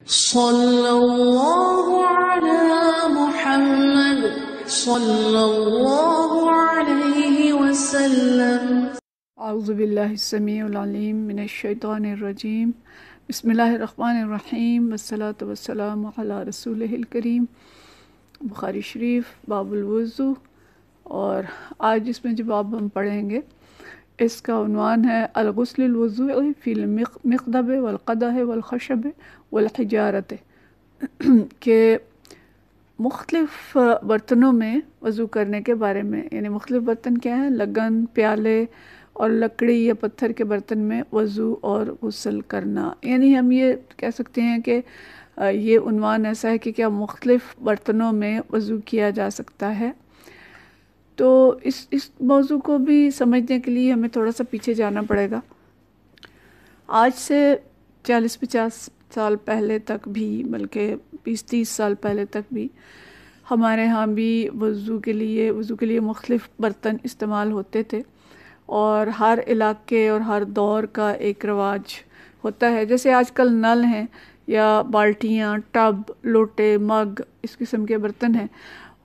صلی اللہ علی محمد صلی اللہ علیہ وسلم۔ اعوذ باللہ السمیع العلیم من الشیطان الرجیم، بسم اللہ الرحمن الرحیم، والصلاة والسلام علی رسولہ الکریم۔ بخاری شریف باب الوضو، اور آج اس میں جو باب ہم پڑھیں گے اس کا عنوان ہے الغسل الوضوء فی المقدب والقدح والخشب والحجارت، کہ مختلف برتنوں میں وضو کرنے کے بارے میں، یعنی مختلف برتن کیا ہیں؟ لگن، پیالے اور لکڑی یا پتھر کے برتن میں وضو اور غسل کرنا۔ یعنی ہم یہ کہہ سکتے ہیں کہ یہ عنوان ایسا ہے کہ کیا مختلف برتنوں میں وضو کیا جا سکتا ہے۔ تو اس موضوع کو بھی سمجھنے کے لیے ہمیں تھوڑا سا پیچھے جانا پڑے گا۔ آج سے 40-50 سال پہلے تک بھی، بلکہ 20-30 سال پہلے تک بھی ہمارے ہاں بھی وضو کے لیے مختلف برتن استعمال ہوتے تھے، اور ہر علاقے اور ہر دور کا ایک رواج ہوتا ہے۔ جیسے آج کل نل ہیں یا بالٹیاں، ٹب، لوٹے، مگ، اس قسم کے برتن ہیں،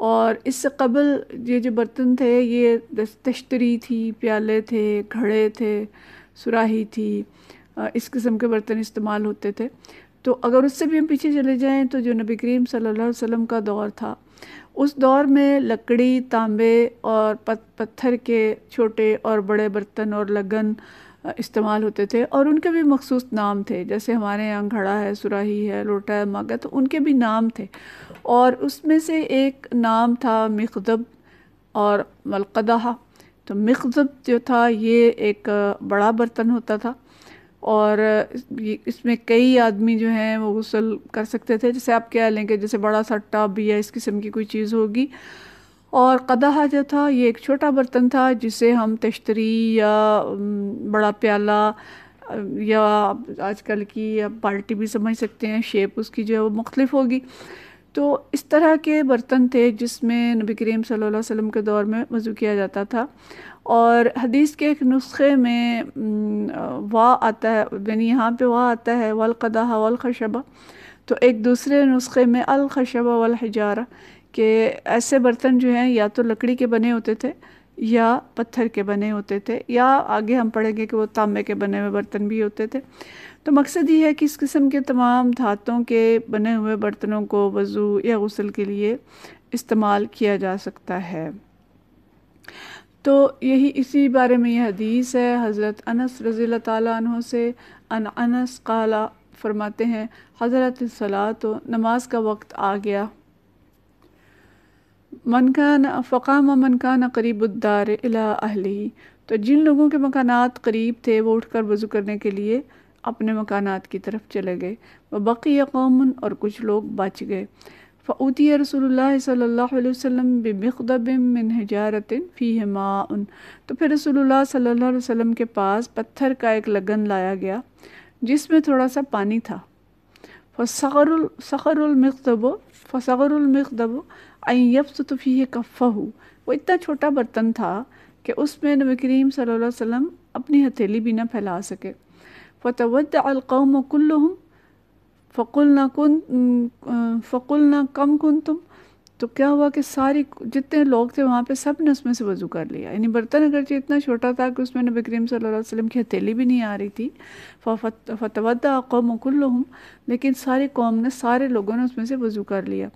اور اس سے قبل یہ جو برتن تھے یہ تشتری تھی، پیالے تھے، گھڑے تھے، سراہی تھی، اس قسم کے برتن استعمال ہوتے تھے۔ تو اگر اس سے بھی ہم پیچھے چلے جائیں تو جو نبی کریم صلی اللہ علیہ وسلم کا دور تھا، اس دور میں لکڑی، تانبے اور پتھر کے چھوٹے اور بڑے برتن اور لگن استعمال ہوتے تھے، اور ان کے بھی مخصوص نام تھے۔ جیسے ہمارے یہاں گھڑا ہے، سراہی ہے، لوٹا ہے، مگ ہے، تو ان کے بھی نام تھے، اور اس میں سے ایک نام تھا مخدب اور ملقدہ۔ تو مخدب جو تھا یہ ایک بڑا برتن ہوتا تھا، اور اس میں کئی آدمی جو ہیں وہ غسل کر سکتے تھے۔ جیسے آپ کہہ لیں کہ جیسے بڑا سا ٹب یا اس قسم کی کوئی چیز ہوگی۔ اور قدح جو تھا یہ ایک چھوٹا برتن تھا جسے ہم تشتری یا بڑا پیالہ یا آج کل کی بالٹی بھی سمجھ سکتے ہیں، شیپ اس کی جو ہے وہ مختلف ہوگی۔ تو اس طرح کے برتن تھے جس میں نبی کریم صلی اللہ علیہ وسلم کے دور میں وضو کیا جاتا تھا۔ اور حدیث کے ایک نسخے میں وا آتا ہے، یعنی یہاں پہ وا آتا ہے والقدح والخشبہ، تو ایک دوسرے نسخے میں الخشب والحجارہ، کہ ایسے برتن جو ہیں یا تو لکڑی کے بنے ہوتے تھے یا پتھر کے بنے ہوتے تھے، یا آگے ہم پڑھیں گے کہ وہ تانبے کے بنے ہوئے برتن بھی ہوتے تھے۔ تو مقصد یہ ہے کہ اس قسم کے تمام دھاتوں کے بنے ہوئے برتنوں کو وضو یا غسل کے لیے استعمال کیا جا سکتا ہے۔ تو اسی بارے میں یہ حدیث ہے حضرت انس رضی اللہ تعالیٰ عنہ سے، ان انس قال، فرماتے ہیں حضرت الصلاۃ، نماز کا وقت آ گیا، فقام من کان قریب الدار الی اہلہ، تو جن لوگوں کے مکانات قریب تھے وہ اٹھ کر وضو کرنے کے لیے اپنے مکانات کی طرف چلے گئے۔ وبقی قوم، اور کچھ لوگ بچ گئے۔ فأوتی رسول اللہ صلی اللہ علیہ وسلم بمخدب من حجارۃ فیہ ماء، تو پھر رسول اللہ صلی اللہ علیہ وسلم کے پاس پتھر کا ایک لگن لایا گیا جس میں تھوڑا سا پانی تھا۔ فصغر المخدب ان یبسط فیہ کفہ، وہ اتنا چھوٹا برتن تھا کہ اس میں نبی کریم صلی اللہ علیہ وسلم اپنی ہتھیلی بھی نہ پھیلا سکے۔ فتودع القوم كلهم فقلنا کم کنتم، تو کیا ہوا کہ جتنے لوگ تھے وہاں پہ سب نے اس میں سے وضو کر لیا۔ یعنی برتن اگرچہ اتنا چھوٹا تھا کہ اس میں نبی کریم صلی اللہ علیہ وسلم کی ہتھیلی بھی نہیں آ رہی تھی، فتودع القوم كلهم، لیکن ساری قوم نے، سارے لوگوں نے اس میں سے وضو کر لیا۔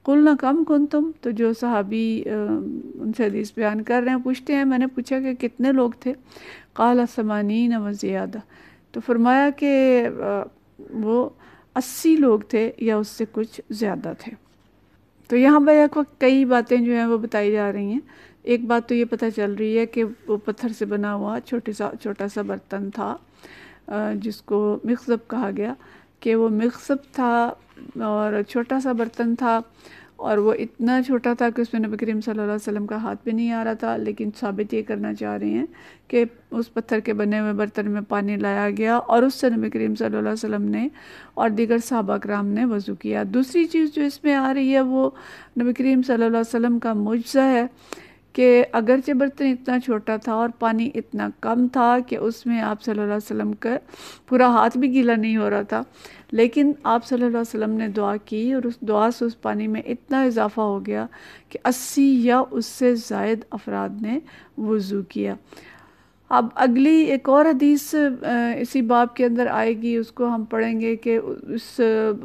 قلنا کم کنتم، تو جو صحابی ان سے حدیث بیان کر رہے ہیں پوچھتے ہیں، میں نے پوچھا کہ کتنے لوگ تھے؟ قال 80 وزیادہ، تو فرمایا کہ وہ 80 لوگ تھے یا اس سے کچھ زیادہ تھے۔ تو یہاں پہ ایک وقت کئی باتیں جو ہیں وہ بتائی جا رہی ہیں۔ ایک بات تو یہ پتہ چل رہی ہے کہ وہ پتھر سے بنا ہوا چھوٹا سا برتن تھا جس کو مخزب کہا گیا، کہ وہ مخزب تھا اور چھوٹا سا برتن تھا، اور وہ اتنا چھوٹا تھا کہ اس میں نبی کریم صلی اللہ علیہ وسلم کا ہاتھ بھی نہیں آ رہا تھا، لیکن ثابت یہ کرنا چاہ رہے ہیں کہ اس پتھر کے بنے ہوئے برتن میں پانی لایا گیا اور اس سے نبی کریم صلی اللہ علیہ وسلم نے اور دیگر صحابہ کرام نے وضو کیا۔ دوسری چیز جو اس میں آ رہی ہے وہ نبی کریم صلی اللہ علیہ وسلم کا معجزہ ہے کہ اگرچہ برتن اتنا چھوٹا تھا اور پانی اتنا کم تھا کہ اس میں آپ صلی اللہ علیہ وسلم کا پورا ہاتھ بھی گیلا نہیں ہو رہا تھا، لیکن آپ صلی اللہ علیہ وسلم نے دعا کی اور اس دعا سے اس پانی میں اتنا اضافہ ہو گیا کہ 80 یا اس سے زائد افراد نے وضو کیا۔ اب اگلی ایک اور حدیث اسی باب کے اندر آئے گی، اس کو ہم پڑھیں گے کہ اس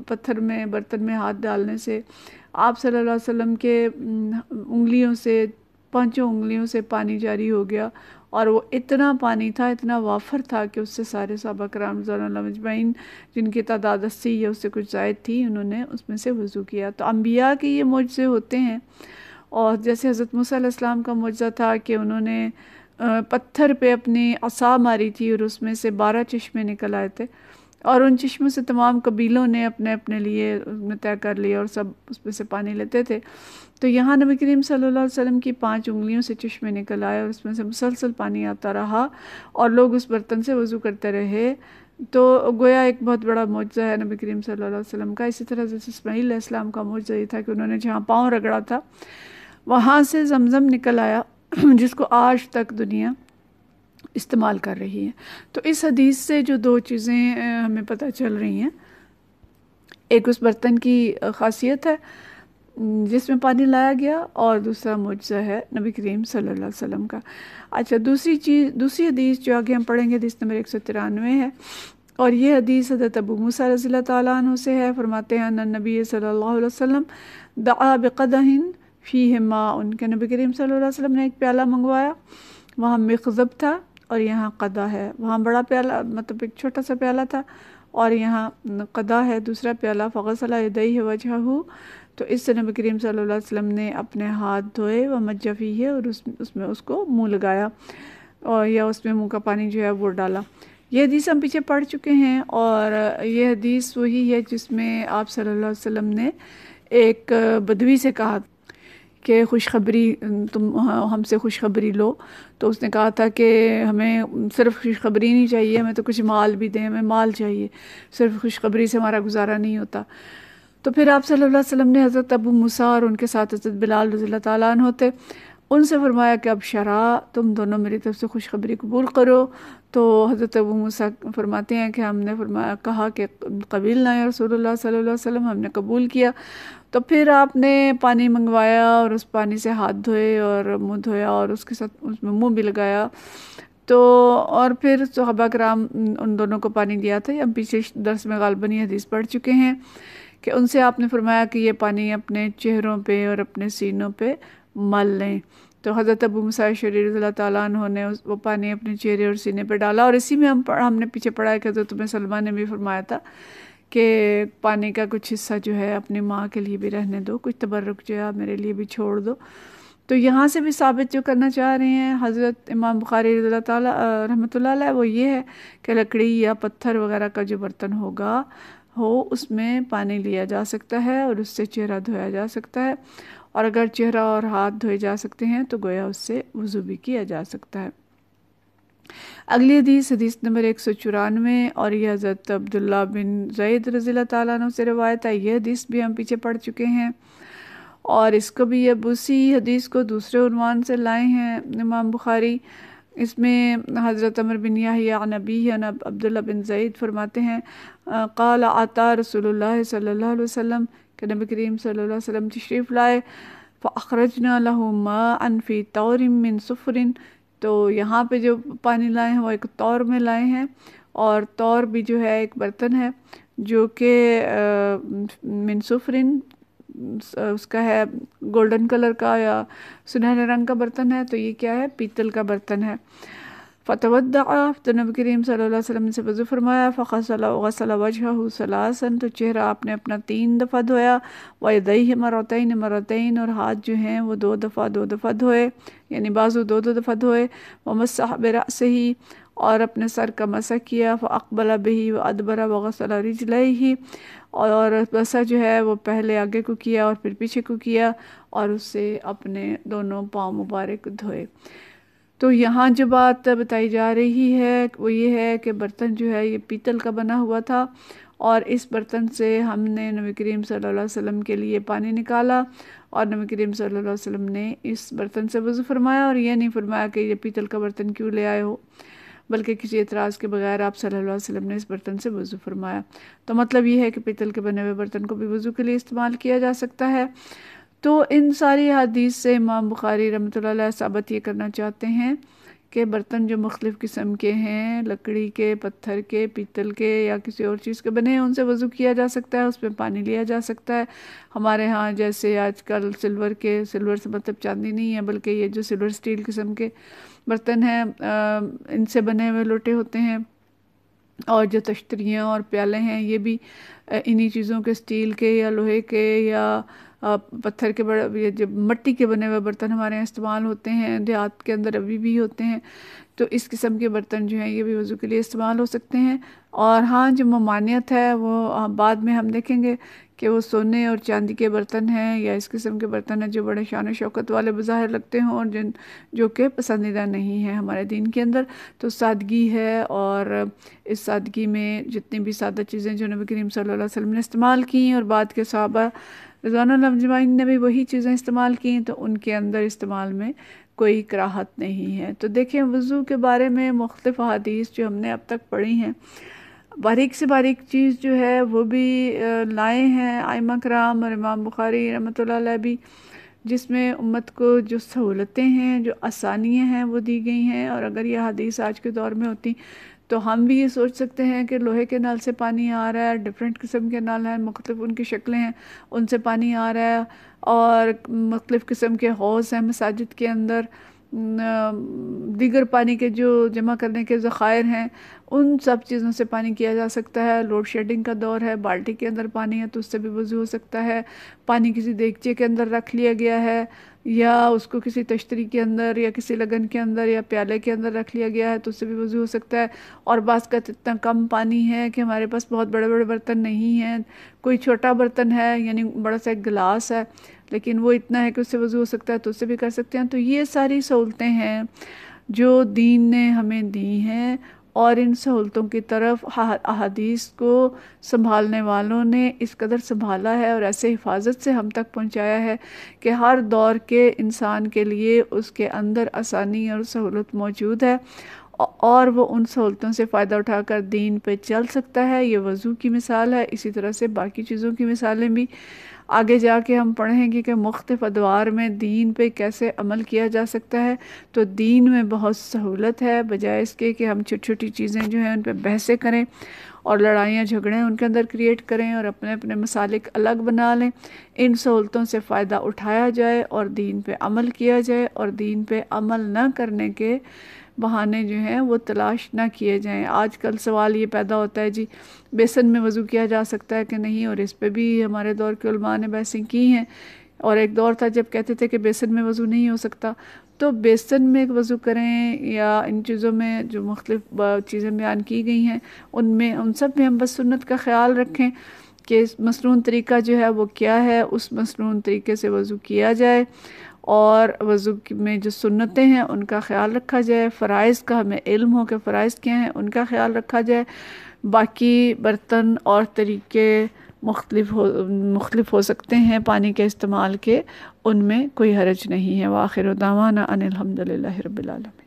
پتھر میں برتن میں ہاتھ ڈالنے سے آپ صلی اللہ علیہ وسلم کے انگلیوں سے، 5 انگلیوں سے پانی جاری ہو گیا، اور وہ اتنا پانی تھا، اتنا وافر تھا کہ اس سے سارے صحابہ کرام رضوان اللہ اجمعین، جن کی تعداد 80 یا اس سے کچھ زائد تھی، انہوں نے اس میں سے وضو کیا۔ تو انبیاء کے یہ معجزے ہوتے ہیں، اور جیسے حضرت موسیٰ علیہ السلام کا معجزہ تھا کہ انہوں نے پتھر پہ اپنی عصا ماری تھی اور اس میں سے 12 چشمے نکل آئے تھے، اور ان چشموں سے تمام قبیلوں نے اپنے اپنے لیے اس میں طے کر لیا اور سب اس میں سے پانی لیتے تھے۔ تو یہاں نبی کریم صلی اللہ علیہ وسلم کی 5 انگلیوں سے چشمے نکل آئے اور اس میں سے مسلسل پانی آتا رہا اور لوگ اس برتن سے وضو کرتے رہے۔ تو گویا ایک بہت بڑا معجزہ ہے نبی کریم صلی اللہ علیہ وسلم کا۔ اسی طرح حضرت اسماعیل علیہ السلام کا معجزہ یہ تھا کہ انہوں نے جہاں پاؤں رگڑا تھا وہاں سے زمزم نکل آیا، جس کو آج تک دنیا استعمال کر رہی ہے۔ تو اس حدیث سے جو 2 چیزیں ہمیں پتہ چل رہی ہیں، ایک اس برتن کی خاصیت ہے جس میں پانی لایا گیا، اور دوسرا معجزہ ہے نبی کریم صلی اللہ علیہ وسلم کا۔ اچھا، دوسری حدیث جو آگے ہم پڑھیں گے حدیث نمبر 193 ہے، اور یہ حدیث حضرت ابو موسیٰ رضی اللہ تعالیٰ عنہ سے ہے۔ فرماتے ہیں ان نبی صلی اللہ علیہ وسلم دعا بقدح فیہ ماء، کہ نبی کریم صلی اللہ علیہ وسلم نے ایک پیالہ منگوایا، وہاں مخضب تھا اور یہاں قدح ہے، وہاں بڑا پیالہ مطلب ایک چھوٹا سا پیالہ تھا اور یہاں قدح ہے دوسرا پیالہ، فغسل یدیہ وجہہ، تو اس سے نبی کریم صلی اللہ علیہ وسلم نے اپنے ہاتھ دھوئے، ومجّ فیہ، اور اس میں اس کو منہ لگایا، اور یا اس میں منہ کا پانی جو ہے وہ ڈالا۔ یہ حدیث ہم پیچھے پڑھ چکے ہیں، اور یہ حدیث وہی ہے جس میں آپ صلی اللہ علیہ وسلم نے ایک بدوی سے کہا کہ خوشخبری، تم ہم سے خوشخبری لو، تو اس نے کہا تھا کہ ہمیں صرف خوشخبری نہیں چاہیے، ہمیں تو کچھ مال بھی دیں، ہمیں مال چاہیے، صرف خوشخبری سے ہمارا گزارا نہیں ہوتا۔ تو پھر آپ صلی اللہ علیہ وسلم نے حضرت ابو موسیٰ اور ان کے ساتھ حضرت بلال رضی اللہ تعالیٰ عنہ ہوتے، ان سے فرمایا کہ اب شرع، تم دونوں میری طرف سے خوشخبری قبول کرو۔ تو حضرت ابو موسیٰ فرماتے ہیں کہ ہم نے کہا کہ قبیلنا یا رسول اللہ صلی اللہ علیہ وسلم، ہم نے قبول کیا۔ تو پھر آپ نے پانی منگوایا اور اس پانی سے ہاتھ دھوئے اور منہ دھویا، اور اس کے ساتھ اس میں منہ بھی لگایا۔ تو اور پھر صحابہ کرام ان دونوں کو پانی دیا تھا، ہم پیچھے درس میں غالباً یہ حدیث پڑھ چکے ہیں کہ ان سے آپ نے فرمایا کہ یہ پانی اپنے چہروں پہ اور اپنے سینوں پہ مل لیں۔ تو حضرت ابو موسیٰ اشعری رضی اللہ تعالیٰ عنہ نے وہ پانی اپنے چہرے اور سینے پہ ڈالا، اور اسی میں ہم نے پیچھے پڑھا ہے کہ حضرت ام سلمہ نے بھی فرمایا تھا کہ پانی کا کچھ حصہ جو ہے اپنی ماں کے لیے بھی رہنے دو، کچھ تبرک جو ہے میرے لیے بھی چھوڑ دو۔ تو یہاں سے بھی ثابت جو کرنا چاہ رہے ہیں حضرت امام بخاری رضی اللہ تعالیٰ رحمۃ اللہ علیہ، وہ یہ ہے کہ لکڑی یا پتھر وغیرہ کا جو برتن ہوگا اس میں پانی لیا جا سکتا ہے اور اس سے چہرہ دھویا جا سکتا ہے، اور اگر چہرہ اور ہاتھ دھوئے جا سکتے ہیں تو گویا اس سے وضو بھی کیا جا سکتا ہے۔ اگلی حدیث نمبر 194، اور یہ حضرت عبداللہ بن زید رضی اللہ تعالیٰ عنہ سے روایت ہے۔ یہ حدیث بھی ہم پیچھے پڑھ چکے ہیں، اور اس کو بھی اسی حدیث کو دوسرے عنوان سے لائے ہیں امام بخاری۔ اس میں حضرت عمر بن یحییٰ عن ابیہ عن عبداللہ بن زید فرماتے ہیں قال عطا رسول اللہ صلی اللہ علیہ وسلم، کہ نبی کریم صلی اللہ علیہ وسلم تشریف لائے، فاخرجنا له ماء فی طور من صفر، تو یہاں پہ جو پانی لائے ہیں وہ ایک طور میں لائے ہیں، اور طور بھی جو ہے ایک برتن ہے جو کہ من صفرن، اس کا ہے گولڈن کلر کا یا سنہرے رنگ کا برتن ہے، تو یہ کیا ہے؟ پیتل کا برتن ہے۔ فتودع، تو نبی کریم صلی اللہ علیہ وسلم سے وضو فرمایا، غسل وجہہ ثلاثا، تو چہرہ آپ نے اپنا 3 دفعہ دھویا، ویدیہ مرتین، اور ہاتھ جو ہیں وہ 2 دفعہ دھوئے، یعنی بازو 2 دفعہ دھوئے، ومسح برأسہ، اور اپنے سر کا مسح کیا، فاقبل بہ وادبر وغسل رجلیہ، اور مسح جو ہے وہ پہلے آگے کو کیا اور پھر پیچھے کو کیا، اور اس سے اپنے دونوں پاؤں مبارک دھوئے۔ تو یہاں جو بات بتائی جا رہی ہے وہ یہ ہے کہ برتن جو ہے یہ پیتل کا بنا ہوا تھا، اور اس برتن سے ہم نے نبی کریم صلی اللہ علیہ وسلم کے لیے پانی نکالا، اور نبی کریم صلی اللہ علیہ وسلم نے اس برتن سے وضو فرمایا، اور یہ نہیں فرمایا کہ یہ پیتل کا برتن کیوں لے آئے ہو، بلکہ کسی اعتراض کے بغیر آپ صلی اللہ علیہ وسلم نے اس برتن سے وضو فرمایا۔ تو مطلب یہ ہے کہ پیتل کے بنے ہوئے برتن کو بھی وضو کے لیے استعمال کیا جا سکتا ہے۔ تو ان ساری حدیث سے امام بخاری رحمۃ اللہ علیہ ثابت یہ کرنا چاہتے ہیں کہ برتن جو مختلف قسم کے ہیں، لکڑی کے، پتھر کے، پیتل کے یا کسی اور چیز کے بنے ہیں، ان سے وضو کیا جا سکتا ہے، اس میں پانی لیا جا سکتا ہے۔ ہمارے ہاں جیسے آج کل سلور سے مطلب چاندی نہیں ہے، بلکہ یہ جو سلور سٹیل قسم کے برتن ہیں، ان سے بنے ہوئے لوٹے ہوتے ہیں، اور جو تشتریاں اور پیالے ہیں یہ بھی انہی چیزوں کے، سٹیل کے یا لوہے کے یا پتھر کے، یہ جو مٹی کے بنے ہوئے برتن ہمارے یہاں استعمال ہوتے ہیں، دیہات کے اندر ابھی بھی ہوتے ہیں۔ تو اس قسم کے برتن جو ہیں یہ بھی وضو کے لیے استعمال ہو سکتے ہیں۔ اور ہاں جو ممانعت ہے وہ بعد میں ہم دیکھیں گے کہ وہ سونے اور چاندی کے برتن ہیں یا اس قسم کے برتن ہیں جو بڑے شان و شوکت والے بظاہر لگتے ہوں اور جو کہ پسندیدہ نہیں ہیں ہمارے دین کے اندر۔ تو سادگی ہے، اور اس سادگی میں جتنی بھی سادہ چیزیں جو نبی کریم صلی اللہ علیہ وسلم نے استعمال کی اور بعد کے صحابہ رضوان اللہ اجمعین نے بھی وہی چیزیں استعمال کی، تو ان کے اندر استعمال میں کوئی کراہت نہیں ہے۔ تو دیکھیں وضو کے بارے میں مختلف احادیث جو ہم نے اب تک پڑھی ہیں، باریک سے باریک چیز جو ہے وہ بھی لائے ہیں ائمہ کرام اور امام بخاری رحمۃ اللہ علیہ بھی، جس میں امت کو جو سہولتیں ہیں، جو آسانیاں ہیں وہ دی گئی ہیں۔ اور اگر یہ حدیث آج کے دور میں ہوتی تو ہم بھی یہ سوچ سکتے ہیں کہ لوہے کے نل سے پانی آ رہا ہے، ڈیفرنٹ قسم کے نل ہیں، مختلف ان کی شکلیں ہیں، ان سے پانی آ رہا ہے، اور مختلف قسم کے حوض ہیں مساجد کے اندر، دیگر پانی کے جو جمع کرنے کے ذخائر ہیں، ان سب چیزوں سے پانی کیا جا سکتا ہے۔ لوڈ شیڈنگ کا دور ہے، بالٹی کے اندر پانی ہے تو اس سے بھی وضو ہو سکتا ہے۔ پانی کسی دیگچے کے اندر رکھ لیا گیا ہے، یا اس کو کسی تشتری کے اندر یا کسی لگن کے اندر یا پیالے کے اندر رکھ لیا گیا ہے تو اس سے بھی وضو ہو سکتا ہے۔ اور بعض کا اتنا کم پانی ہے کہ ہمارے پاس بہت بڑے بڑے برتن نہیں ہیں، کوئی چھوٹا برتن ہے یعنی بڑا سا ایک گلاس ہے لیکن وہ اتنا ہے کہ اس سے وضو ہو سکتا ہے تو اس سے بھی کر سکتے ہیں۔ تو یہ ساری سہولتیں ہیں جو دین نے ہمیں دی ہیں، اور ان سہولتوں کی طرف احادیث کو سنبھالنے والوں نے اس قدر سنبھالا ہے اور ایسے حفاظت سے ہم تک پہنچایا ہے کہ ہر دور کے انسان کے لیے اس کے اندر آسانی اور سہولت موجود ہے، اور وہ ان سہولتوں سے فائدہ اٹھا کر دین پہ چل سکتا ہے۔ یہ وضو کی مثال ہے، اسی طرح سے باقی چیزوں کی مثالیں بھی آگے جا کے ہم پڑھیں گے کہ مختلف ادوار میں دین پہ کیسے عمل کیا جا سکتا ہے۔ تو دین میں بہت سہولت ہے، بجائے اس کے کہ ہم چھوٹی چھوٹی چیزیں جو ہیں ان پہ بحثیں کریں اور لڑائیاں جھگڑیں ان کے اندر کریٹ کریں اور اپنے اپنے مسالک الگ بنا لیں۔ ان سہولتوں سے فائدہ اٹھایا جائے اور دین پہ عمل کیا جائے، اور دین پہ عمل نہ کرنے کے بہانے جو ہیں وہ تلاش نہ کیے جائیں۔ آج کل سوال یہ پیدا ہوتا ہے جی بیسن میں وضو کیا جا سکتا ہے کہ نہیں، اور اس پہ بھی ہمارے دور کے علماء نے بحثیں کی ہیں، اور ایک دور تھا جب کہتے تھے کہ بیسن میں وضو نہیں ہو سکتا۔ تو بیسن میں وضو کریں یا ان چیزوں میں جو مختلف چیزیں بیان کی گئی ہیں ان سب میں ہم بس سنت کا خیال رکھیں کہ مسنون طریقہ جو ہے وہ کیا ہے، اس مسنون طریقے سے وضو کیا جائے، اور وضو میں جو سنتیں ہیں ان کا خیال رکھا جائے، فرائض کا ہمیں علم ہو کہ فرائض کیا ہیں ان کا خیال رکھا جائے۔ باقی برتن اور طریقے مختلف ہو سکتے ہیں پانی کے استعمال کے، ان میں کوئی حرج نہیں ہے۔ وآخر دعوانا ان الحمد للہ رب العالمین۔